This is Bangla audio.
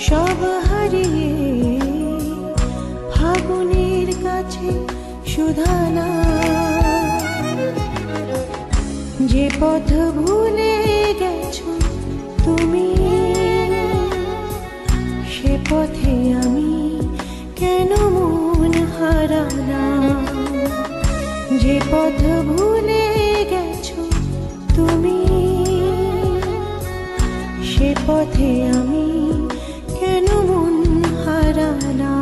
সব হারিয়ে ফাগুনের কাছে শুধানা, যে পথ ভুলে গেছো তুমি, সে পথে আমি কেন মন হারালাম। যে পথ ভুলে গেছো তুমি, সে পথে আমি কেন মন হারালাম।